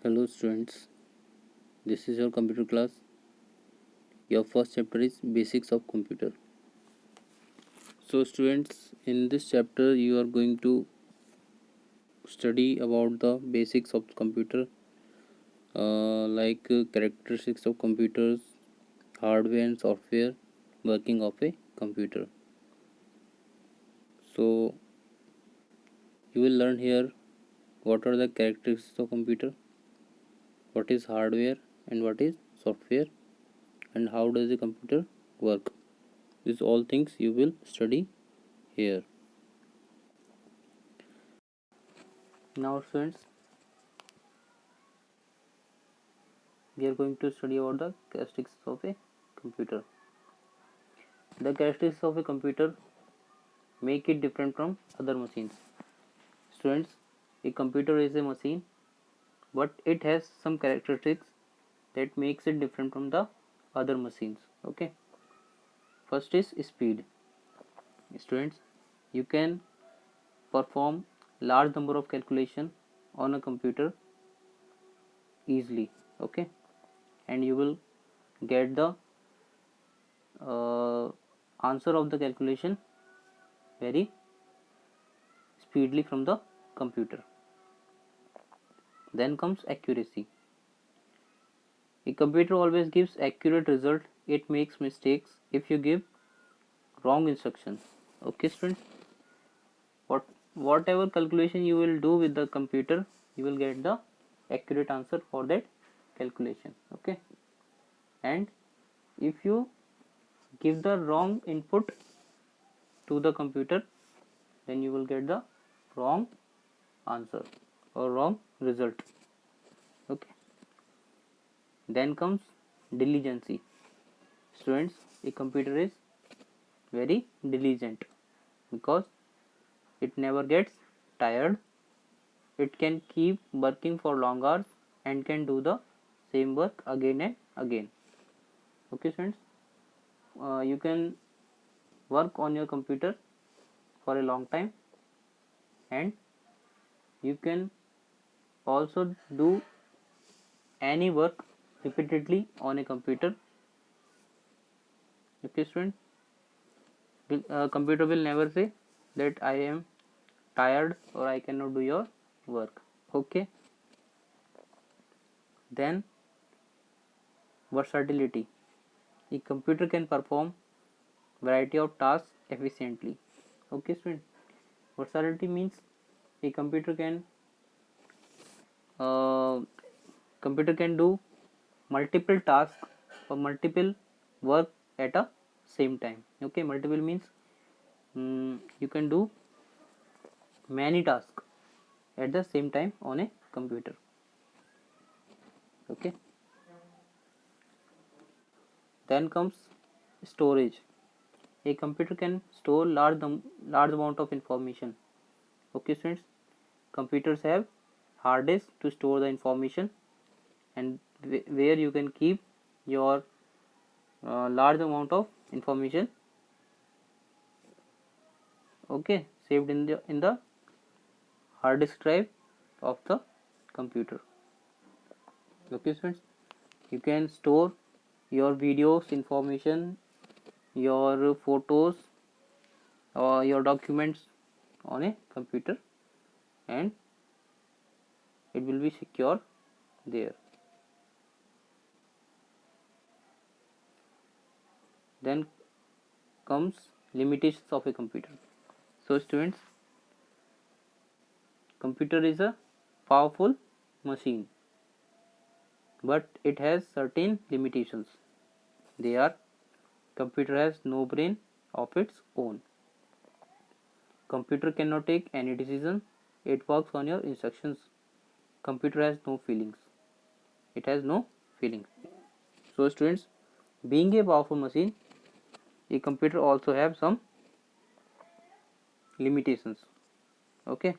Hello students, this is your computer class. Your first chapter is basics of computer. So students, in this chapter you are going to study about the basics of computer, characteristics of computers, hardware and software, working of a computer. So you will learn here what are the characteristics of computer, what is hardware and what is software, and how does the computer work. These all things you will study here. Now students, we are going to study about the characteristics of a computer. The characteristics of a computer make it different from other machines. Students, a computer is a machine, but it has some characteristics that makes it different from the other machines. Okay. First is speed. Students, you can perform large number of calculation on a computer easily. Okay, and you will get the answer of the calculation very speedily from the computer. Then comes accuracy. A computer always gives accurate result. It makes mistakes if you give wrong instructions. Okay students, whatever calculation you will do with the computer, you will get the accurate answer for that calculation. Okay, and if you give the wrong input to the computer, then you will get the wrong answer or wrong result. Okay, then comes diligence. Students, a computer is very diligent because it never gets tired. It can keep working for long hours and can do the same work again and again. Okay students, you can work on your computer for a long time, and you can also do any work repeatedly on a computer. Okay student, computer will never say that I am tired or I cannot do your work. Okay, then versatility. A computer can perform variety of tasks efficiently. Okay student, versatility means a uh, computer can do multiple tasks or multiple work at a same time. Okay, multiple means you can do many tasks at the same time on a computer. Okay, then comes storage. A computer can store large amount of information. Okay students, computers have hard disk to store the information, and where you can keep your large amount of information, okay, saved in the hard disk drive of the computer. Okay students, you can store your videos information, your photos or your documents on a computer, and it will be secure there. Then comes limitations of a computer. So students, computer is a powerful machine, but it has certain limitations. They are: computer has no brain of its own. Computer cannot take any decision. It works on your instructions. Computer has no feelings. It has no feelings. So students, being a powerful machine, a computer also have some limitations. Okay,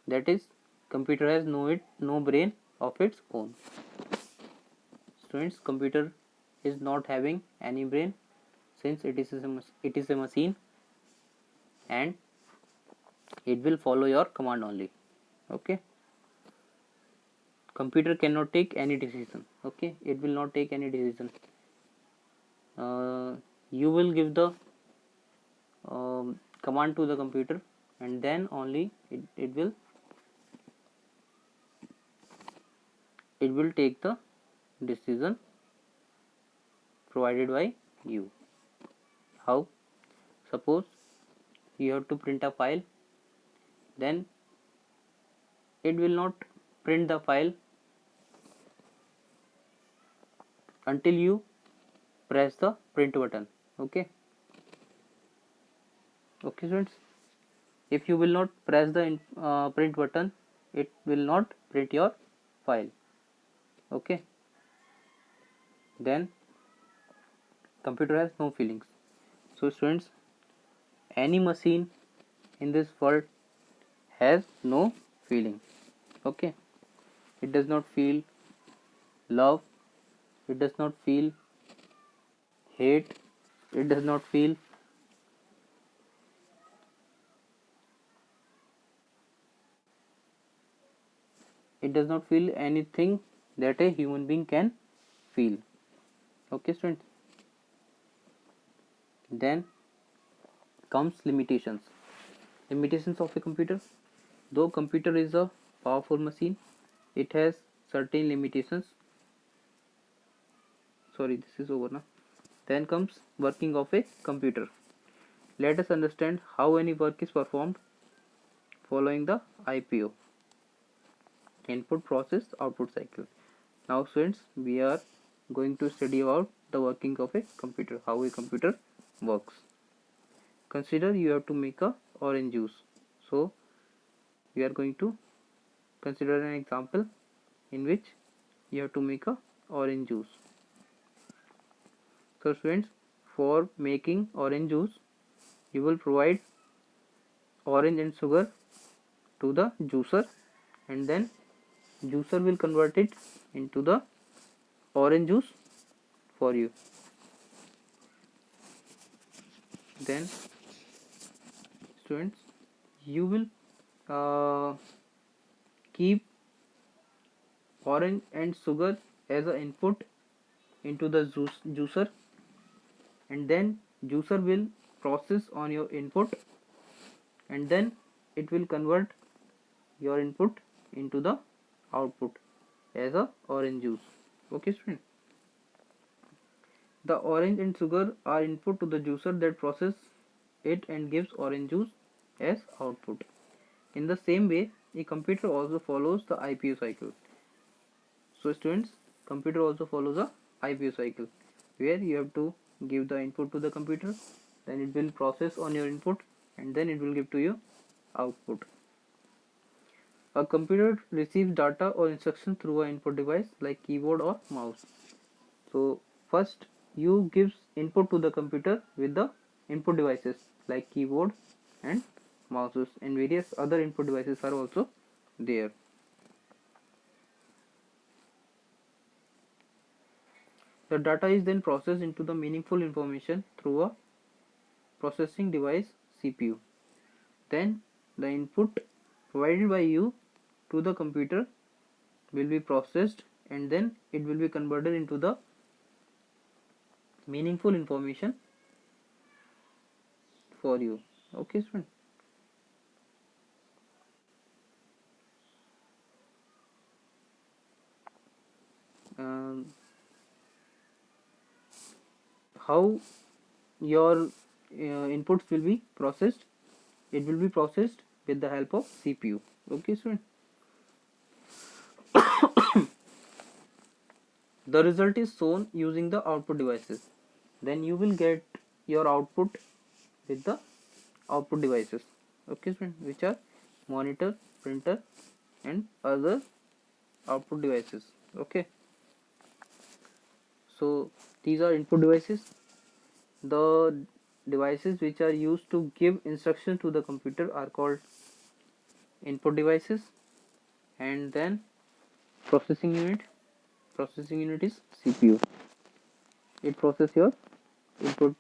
that is, computer has no brain of its own. Students, computer is not having any brain, since it is a machine, and it will follow your command only. Okay, computer cannot take any decision. Okay, it will not take any decision. You will give the command to the computer, and then only it will take the decision provided by you. How? Suppose you have to print a file, then it will not print the file until you press the print button. Okay, students, if you will not press the print button, it will not print your file. Okay, then computer has no feelings. So students, any machine in this world has no feeling. Okay, it does not feel love, it does not feel hate, it does not feel anything that a human being can feel. Okay students, then comes limitations of a computer. Though computer is a powerful machine, it has certain limitations. Sorry, this is over now. Then comes working of a computer. Let us understand how any work is performed following the IPO, input process output cycle. Now students, we are going to study about the working of a computer, how a computer works. Consider you have to make a orange juice. So we are going to consider an example in which you have to make a orange juice. So students, for making orange juice, you will provide orange and sugar to the juicer, and then juicer will convert it into the orange juice for you. Then students, you will keep orange and sugar as an input into the juicer, and then juicer will process on your input, and then it will convert your input into the output as a orange juice. Okay student, the orange and sugar are input to the juicer that process it and gives orange juice as output. In the same way, a computer also follows the IPO cycle. So students, computer also follows a IPO cycle, where you have to give the input to the computer, then it will process on your input, and then it will give to you output. A computer receives data or instruction through an input device like keyboard or mouse. So first you gives input to the computer with the input devices like keyboard and mouses, and various other input devices are also there. The data is then processed into the meaningful information through a processing device, CPU. Then the input provided by you to the computer will be processed, and then it will be converted into the meaningful information for you. Okay student, um, how your inputs will be processed? It will be processed with the help of CPU. Okay student, the result is shown using the output devices. Then you will get your output with the output devices. Okay student, which are monitor, printer and other output devices. Okay, so these are input devices. The devices which are used to give instructions to the computer are called input devices. And then processing unit is CPU. It processes your inputs.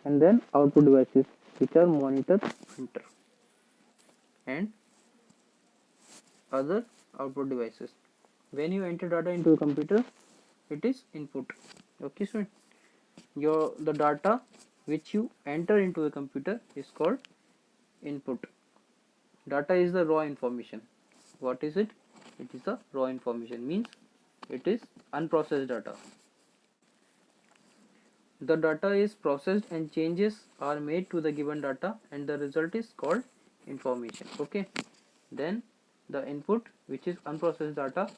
And then output devices, which are monitor, printer and other output devices. When you enter data into a computer, it is input. Okay, so the data which you enter into a computer is called input. Data is the raw information. What is it? It is the raw information, means it is unprocessed data. The data is processed and changes are made to the given data, and the result is called information. Okay, then the input, which is unprocessed data,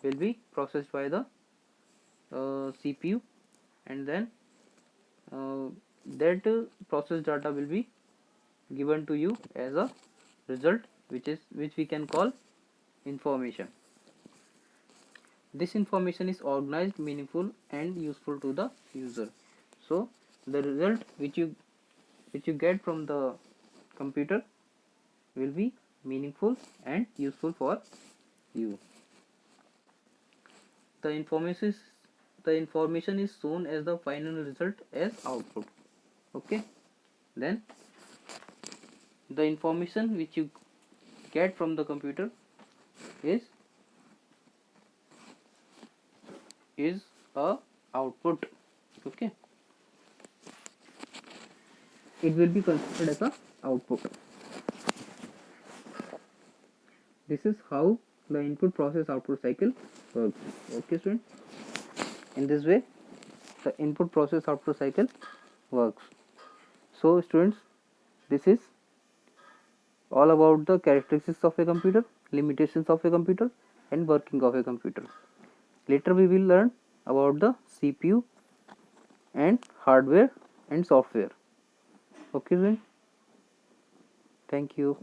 will be processed by the CPU, and then that processed data will be given to you as a result, which we can call information. This information is organized, meaningful, and useful to the user. So the result which you get from the computer will be meaningful and useful for you. The information is shown as the final result as output. Okay, then the information which you get from the computer is a output. Okay, it will be considered as a output. This is how the input process output cycle works. Okay, students, in this way the input process output cycle works. So students, this is all about the characteristics of a computer, limitations of a computer, and working of a computer. Later we will learn about the CPU and hardware and software. Okay, students, thank you.